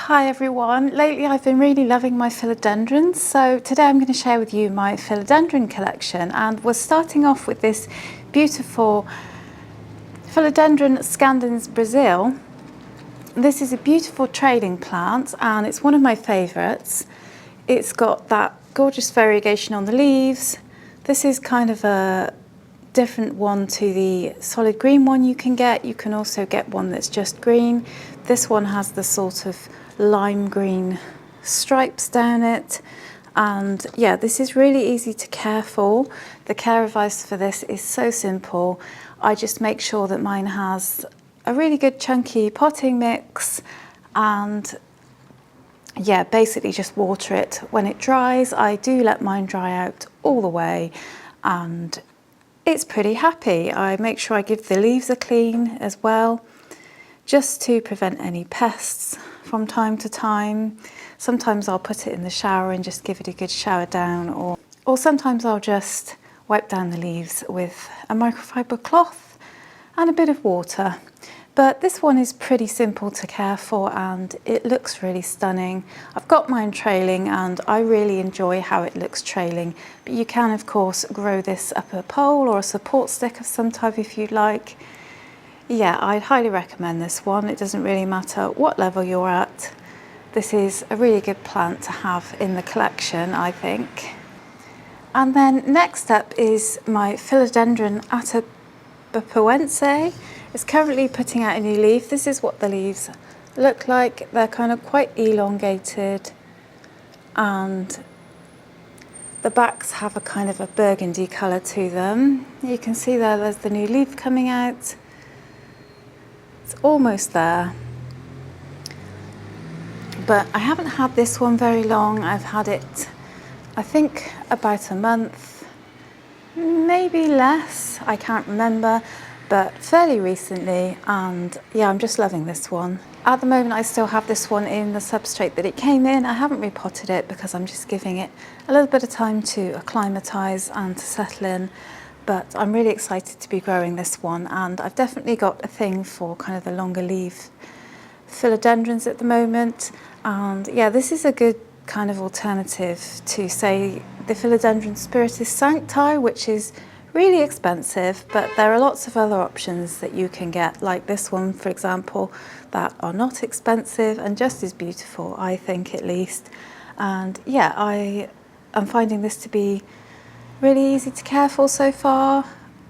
Hi everyone, lately I've been really loving my philodendrons, so today I'm going to share with you my philodendron collection, and we're starting off with this beautiful Philodendron scandens Brazil. This is a beautiful trailing plant and it's one of my favourites. It's got that gorgeous variegation on the leaves. This is kind of a different one to the solid green one you can get. You can also get one that's just green. This one has the sort of lime green stripes down it, and yeah, this is really easy to care for. The care advice for this is so simple. I just make sure that mine has a really good chunky potting mix, and yeah, basically just water it when it dries. I do let mine dry out all the way and it's pretty happy. I make sure I give the leaves a clean as well, just to prevent any pests from time to time. Sometimes I'll put it in the shower and just give it a good shower down, or sometimes I'll just wipe down the leaves with a microfiber cloth and a bit of water. But this one is pretty simple to care for and it looks really stunning. I've got mine trailing and I really enjoy how it looks trailing, but you can of course grow this up a pole or a support stick of some type if you'd like. Yeah, I'd highly recommend this one. It doesn't really matter what level you're at. This is a really good plant to have in the collection, I think. And then next up is my Philodendron atabapoense. It's currently putting out a new leaf. This is what the leaves look like. They're kind of quite elongated and the backs have a kind of a burgundy colour to them. You can see there's the new leaf coming out. It's almost there. But I haven't had this one very long. I've had it, I think, about a month, maybe less, I can't remember, but fairly recently, and yeah, I'm just loving this one. At the moment I still have this one in the substrate that it came in. I haven't repotted it because I'm just giving it a little bit of time to acclimatise and to settle in, but I'm really excited to be growing this one, and I've definitely got a thing for kind of the longer leaf philodendrons at the moment. And yeah, this is a good kind of alternative to, say, the Philodendron spiritus sancti, which is really expensive, but there are lots of other options that you can get, like this one for example, that are not expensive and just as beautiful, I think, at least. And yeah, I am finding this to be really easy to care for so far.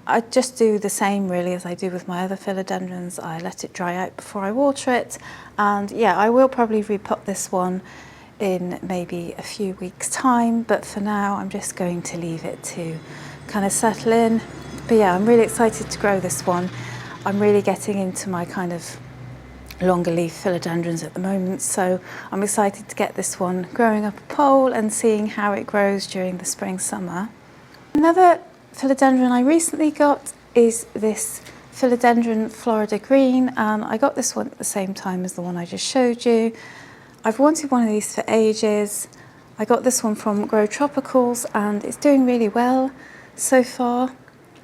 I just do the same really as I do with my other philodendrons. I let it dry out before I water it, and yeah, I will probably repot this one in maybe a few weeks time, but for now I'm just going to leave it to kind of settle in. But yeah, I'm really excited to grow this one. I'm really getting into my kind of longer leaf philodendrons at the moment, so I'm excited to get this one growing up a pole and seeing how it grows during the spring summer. Another philodendron I recently got is this Philodendron Florida Green, and I got this one at the same time as the one I just showed you. I've wanted one of these for ages. I got this one from Grow Tropicals and it's doing really well so far.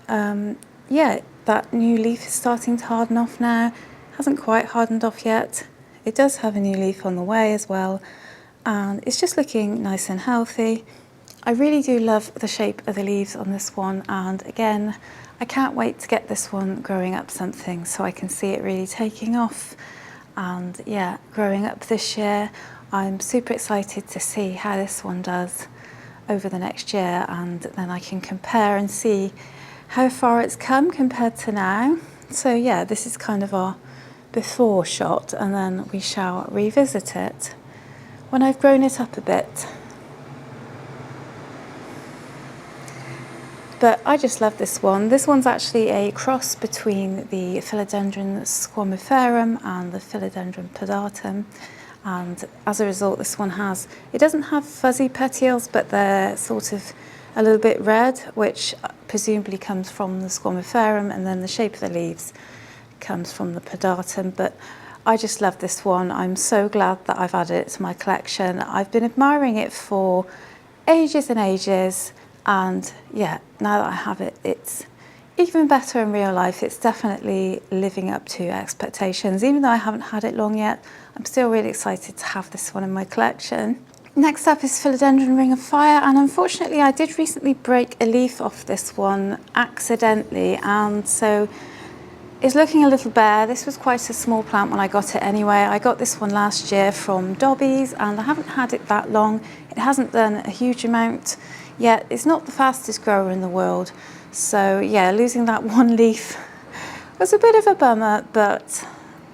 Yeah, that new leaf is starting to harden off now. Hasn't quite hardened off yet. It does have a new leaf on the way as well, and it's just looking nice and healthy. I really do love the shape of the leaves on this one, and again, I can't wait to get this one growing up something so I can see it really taking off. And yeah, growing up this year, I'm super excited to see how this one does over the next year, and then I can compare and see how far it's come compared to now. So yeah, this is kind of our before shot, and then we shall revisit it when I've grown it up a bit. But I just love this one. This one's actually a cross between the Philodendron squamiferum and the Philodendron pedatum. And as a result, this one it doesn't have fuzzy petioles, but they're sort of a little bit red, which presumably comes from the squamiferum, and then the shape of the leaves comes from the pedatum. But I just love this one. I'm so glad that I've added it to my collection. I've been admiring it for ages and ages. And yeah, now that I have it, it's even better in real life. It's definitely living up to expectations. Even though I haven't had it long yet, I'm still really excited to have this one in my collection. Next up is Philodendron Ring of Fire, and unfortunately I did recently break a leaf off this one accidentally, and so it's looking a little bare. This was quite a small plant when I got it anyway. I got this one last year from Dobby's and I haven't had it that long. It hasn't done a huge amount yet. It's not the fastest grower in the world. So yeah, losing that one leaf was a bit of a bummer, but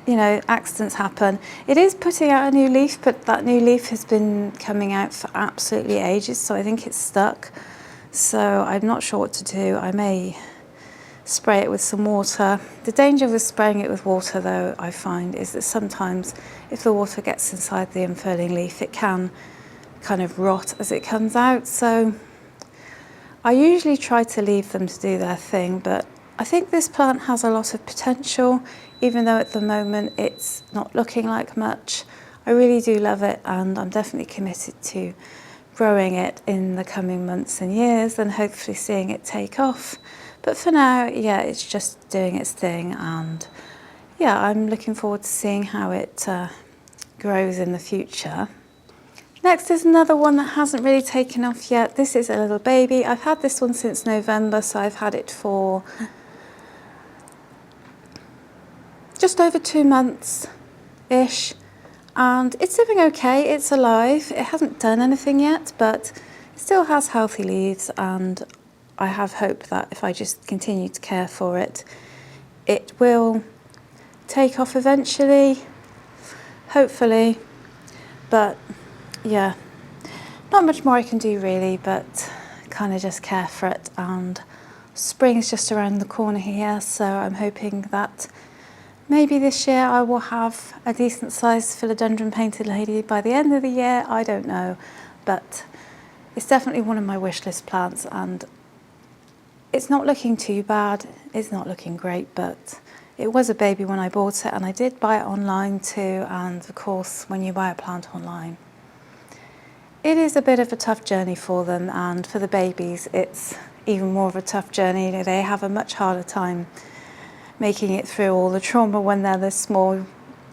you know, accidents happen. It is putting out a new leaf, but that new leaf has been coming out for absolutely ages, so I think it's stuck. So I'm not sure what to do. I may spray it with some water. The danger with spraying it with water though, I find, is that sometimes if the water gets inside the unfurling leaf, it can kind of rot as it comes out. So I usually try to leave them to do their thing, but I think this plant has a lot of potential, even though at the moment it's not looking like much. I really do love it, and I'm definitely committed to growing it in the coming months and years and hopefully seeing it take off. But for now, yeah, it's just doing its thing, and yeah, I'm looking forward to seeing how it grows in the future. Next is another one that hasn't really taken off yet. This is a little baby. I've had this one since November, so I've had it for just over 2 months-ish, and it's doing okay. It's alive. It hasn't done anything yet, but it still has healthy leaves, and I have hope that if I just continue to care for it, it will take off eventually, hopefully. But yeah, not much more I can do really, but kind of just care for it. And spring is just around the corner here, so I'm hoping that maybe this year I will have a decent sized philodendron painted lady by the end of the year. I don't know, but it's definitely one of my wish list plants, and it's not looking too bad. It's not looking great, but it was a baby when I bought it, and I did buy it online too. And of course, when you buy a plant online, it is a bit of a tough journey for them, and for the babies it's even more of a tough journey. They have a much harder time making it through all the trauma when they're this small.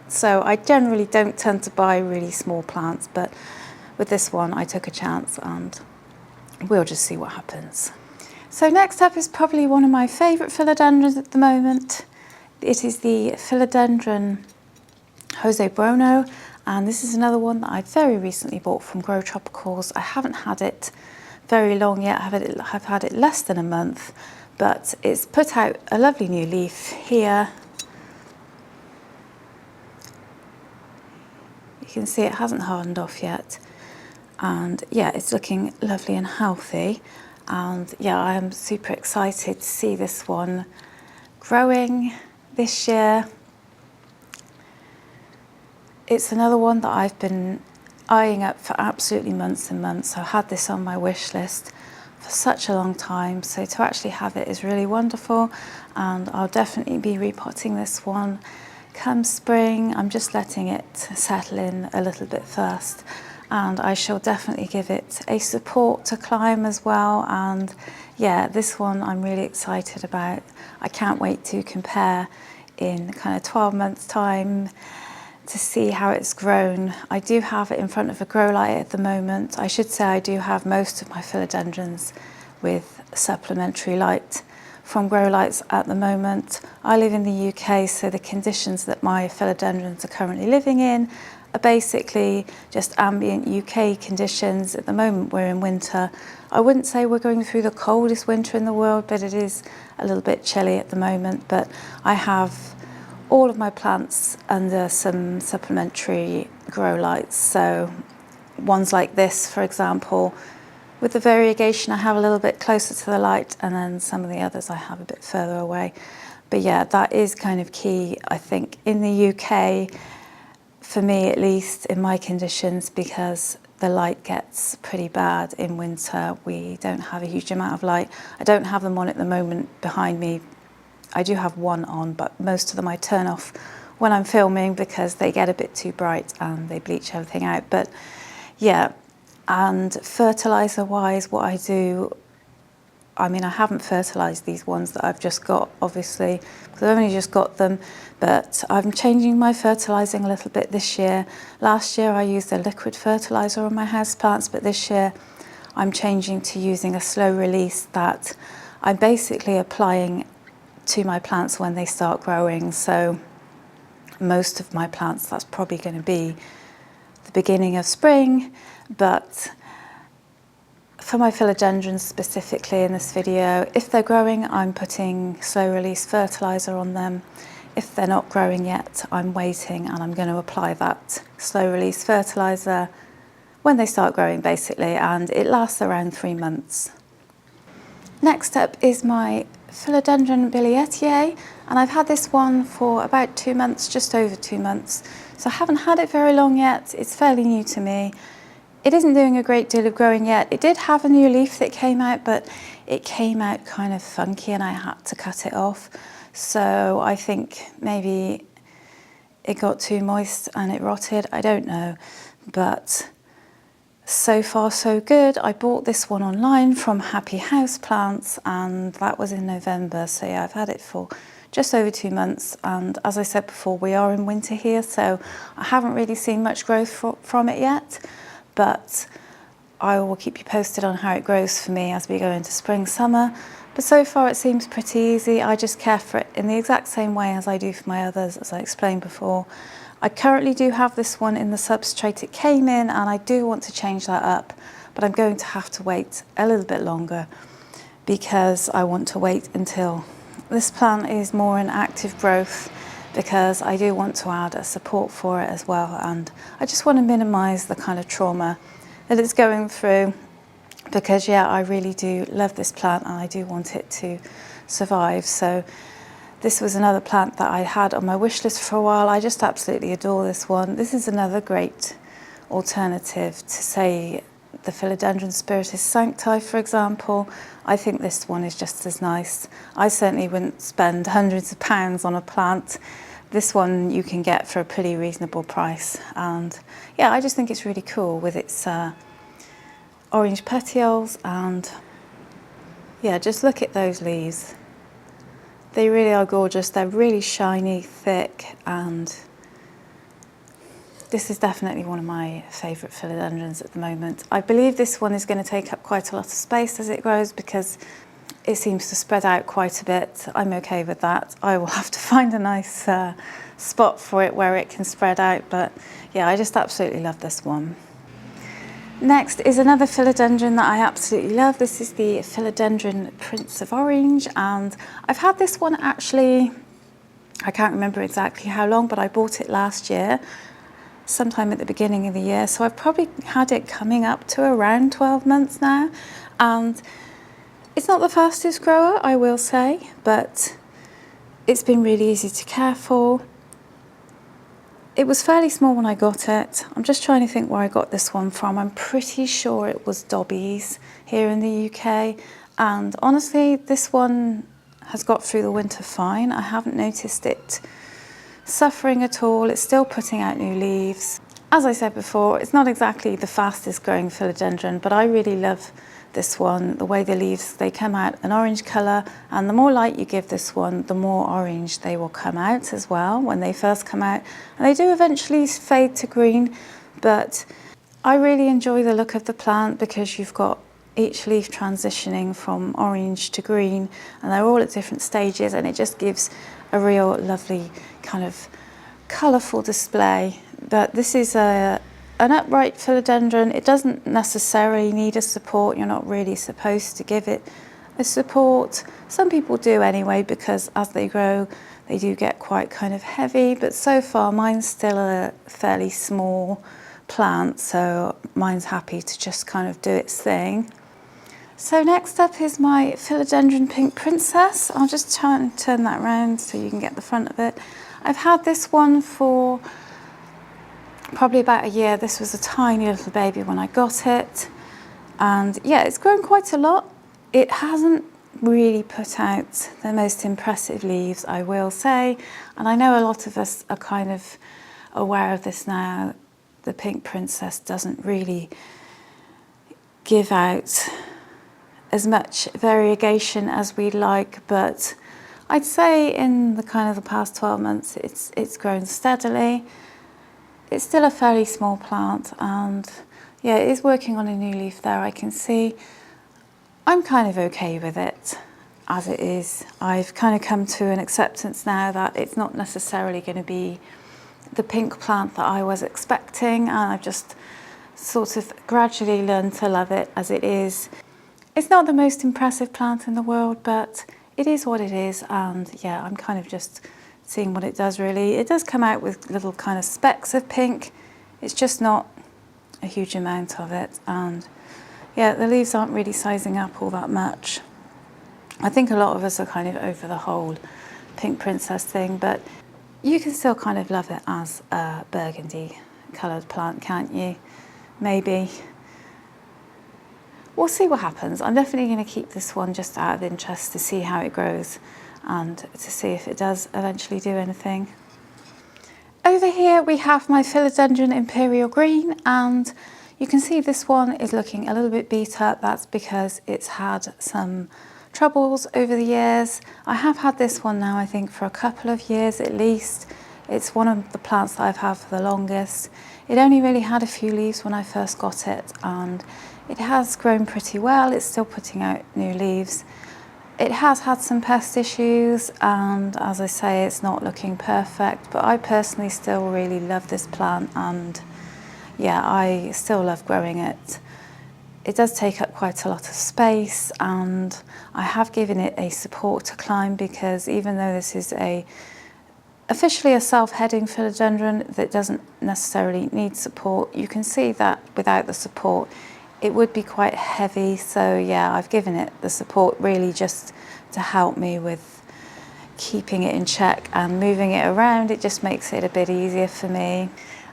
So I generally don't tend to buy really small plants, but with this one I took a chance, and we'll just see what happens. So next up is probably one of my favourite philodendrons at the moment. It is the Philodendron Jose Bruno, and this is another one that I very recently bought from Grow Tropicals. I haven't had it very long yet. I've had it less than a month, but it's put out a lovely new leaf here. You can see it hasn't hardened off yet, and yeah, it's looking lovely and healthy. And yeah, I am super excited to see this one growing this year. It's another one that I've been eyeing up for absolutely months and months. I've had this on my wish list for such a long time, so to actually have it is really wonderful, and I'll definitely be repotting this one come spring. I'm just letting it settle in a little bit first, and I shall definitely give it a support to climb as well. And yeah, this one I'm really excited about. I can't wait to compare in kind of 12 months time to see how it's grown. I do have it in front of a grow light at the moment. I should say I do have most of my philodendrons with supplementary light from grow lights at the moment. I live in the UK, so the conditions that my philodendrons are currently living in are basically just ambient UK conditions. At the moment we're in winter. I wouldn't say we're going through the coldest winter in the world, but it is a little bit chilly at the moment. But I have all of my plants under some supplementary grow lights. So ones like this, for example, with the variegation I have a little bit closer to the light, and then some of the others I have a bit further away. But yeah, that is kind of key, I think, in the UK, for me at least, in my conditions, because the light gets pretty bad in winter. We don't have a huge amount of light. I don't have them on at the moment behind me. I do have one on, but most of them I turn off when I'm filming because they get a bit too bright and they bleach everything out. But yeah, and fertilizer wise, what I do I mean, I haven't fertilised these ones that I've just got, obviously, because I've only just got them, but I'm changing my fertilising a little bit this year. Last year I used a liquid fertiliser on my houseplants, but this year I'm changing to using a slow release that I'm basically applying to my plants when they start growing. So most of my plants, that's probably going to be the beginning of spring, but for my philodendrons specifically in this video, if they're growing, I'm putting slow release fertiliser on them. If they're not growing yet, I'm waiting and I'm going to apply that slow release fertiliser when they start growing basically, and it lasts around 3 months. Next up is my Philodendron Billietier, and I've had this one for about 2 months, just over 2 months. So I haven't had it very long yet, it's fairly new to me. It isn't doing a great deal of growing yet. It did have a new leaf that came out, but it came out kind of funky and I had to cut it off. So I think maybe it got too moist and it rotted, I don't know. But so far so good. I bought this one online from Happy Houseplants and that was in November. So yeah, I've had it for just over 2 months, and as I said before, we are in winter here, so I haven't really seen much growth from it yet, but I will keep you posted on how it grows for me as we go into spring, summer. But so far it seems pretty easy. I just care for it in the exact same way as I do for my others, as I explained before. I currently do have this one in the substrate it came in, and I do want to change that up, but I'm going to have to wait a little bit longer because I want to wait until this plant is more in active growth, because I do want to add a support for it as well, and I just want to minimise the kind of trauma that it's going through, because yeah, I really do love this plant and I do want it to survive. So this was another plant that I had on my wish list for a while. I just absolutely adore this one. This is another great alternative to, say, the Philodendron Spiritus Sancti, for example. I think this one is just as nice. I certainly wouldn't spend hundreds of pounds on a plant. This one you can get for a pretty reasonable price. And yeah, I just think it's really cool with its orange petioles, and yeah, just look at those leaves. They really are gorgeous. They're really shiny, thick, and this is definitely one of my favourite philodendrons at the moment. I believe this one is going to take up quite a lot of space as it grows because it seems to spread out quite a bit. I'm okay with that. I will have to find a nice spot for it where it can spread out, but yeah, I just absolutely love this one. Next is another philodendron that I absolutely love. This is the Philodendron Prince of Orange, and I've had this one actually, I can't remember exactly how long, but I bought it last year, sometime at the beginning of the year. So I've probably had it coming up to around 12 months now, and it's not the fastest grower, I will say, but it's been really easy to care for. It was fairly small when I got it. I'm just trying to think where I got this one from. I'm pretty sure it was Dobbies here in the UK. And honestly, this one has got through the winter fine. I haven't noticed it suffering at all. It's still putting out new leaves. As I said before, it's not exactly the fastest growing philodendron, but I really love this one. The way the leaves, they come out an orange colour, and the more light you give this one, the more orange they will come out as well when they first come out. And they do eventually fade to green, but I really enjoy the look of the plant because you've got each leaf transitioning from orange to green, and they're all at different stages, and it just gives a real lovely kind of colourful display. But this is an upright philodendron. It doesn't necessarily need a support. You're not really supposed to give it a support. Some people do anyway, because as they grow they do get quite kind of heavy, but so far mine's still a fairly small plant, so mine's happy to just kind of do its thing. So next up is my Philodendron Pink Princess. I'll just try and turn that around so you can get the front of it. I've had this one for probably about a year. This was a tiny little baby when I got it, and yeah, it's grown quite a lot. It hasn't really put out the most impressive leaves, I will say, and I know a lot of us are kind of aware of this now. The Pink Princess doesn't really give out as much variegation as we'd like, but I'd say in the kind of the past 12 months it's grown steadily. It's still a fairly small plant, and yeah, it is working on a new leaf there, I can see. I'm kind of okay with it as it is. I've kind of come to an acceptance now that it's not necessarily going to be the pink plant that I was expecting, and I've just sort of gradually learned to love it as it is. It's not the most impressive plant in the world, but it is what it is, and yeah, I'm kind of just seeing what it does really. It does come out with little kind of specks of pink. It's just not a huge amount of it, and yeah, the leaves aren't really sizing up all that much. I think a lot of us are kind of over the whole pink princess thing, but you can still kind of love it as a burgundy coloured plant, can't you? Maybe. We'll see what happens. I'm definitely going to keep this one just out of interest to see how it grows and to see if it does eventually do anything. Over here we have my Philodendron Imperial Green, and you can see this one is looking a little bit beat up. That's because it's had some troubles over the years. I have had this one now, I think, for a couple of years at least. It's one of the plants that I've had for the longest. It only really had a few leaves when I first got it, and it has grown pretty well. It's still putting out new leaves. It has had some pest issues, and as I say, it's not looking perfect, but I personally still really love this plant, and yeah, I still love growing it. It does take up quite a lot of space, and I have given it a support to climb, because even though this is officially a self-heading philodendron that doesn't necessarily need support, you can see that without the support it would be quite heavy. So yeah, I've given it the support really just to help me with keeping it in check and moving it around. It just makes it a bit easier for me.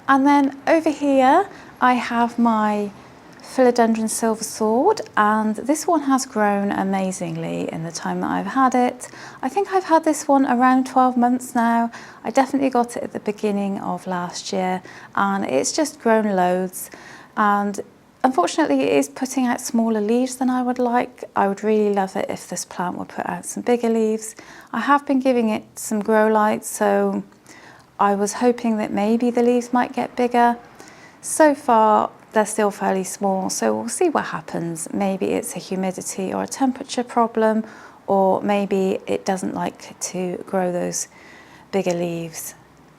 And then over here I have my Philodendron Silver Sword, and this one has grown amazingly in the time that I've had it. I think I've had this one around 12 months now. I definitely got it at the beginning of last year, and it's just grown loads, and unfortunately it is putting out smaller leaves than I would like. I would really love it if this plant would put out some bigger leaves. I have been giving it some grow lights, so I was hoping that maybe the leaves might get bigger. So far they're still fairly small, so we'll see what happens. Maybe it's a humidity or a temperature problem, or maybe it doesn't like to grow those bigger leaves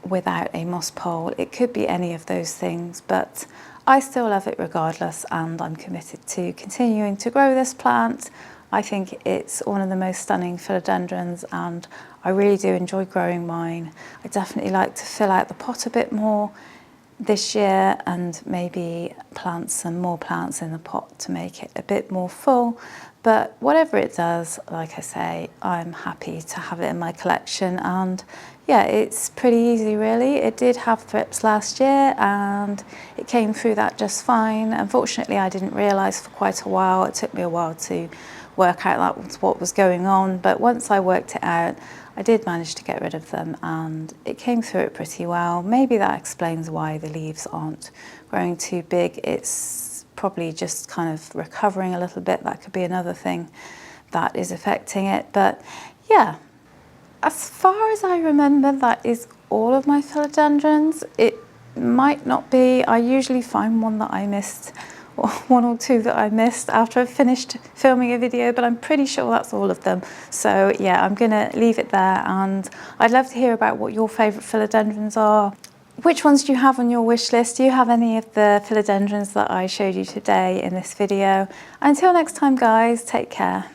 without a moss pole. It could be any of those things, but I still love it regardless, and I'm committed to continuing to grow this plant. I think it's one of the most stunning philodendrons, and I really do enjoy growing mine. I definitely like to fill out the pot a bit more this year and maybe plant some more plants in the pot to make it a bit more full. But whatever it does, like I say, I'm happy to have it in my collection, and yeah, it's pretty easy really. It did have thrips last year and it came through that just fine. Unfortunately, I didn't realise for quite a while. It took me a while to work out that was what was going on, but once I worked it out, I did manage to get rid of them, and it came through it pretty well. Maybe that explains why the leaves aren't growing too big. It's probably just kind of recovering a little bit. That could be another thing that is affecting it. But yeah, as far as I remember, that is all of my philodendrons. It might not be. I usually find one that I missed, or one or two that I missed after I've finished filming a video, but I'm pretty sure that's all of them. So yeah, I'm gonna leave it there, and I'd love to hear about what your favourite philodendrons are. Which ones do you have on your wish list? Do you have any of the philodendrons that I showed you today in this video? Until next time guys, take care.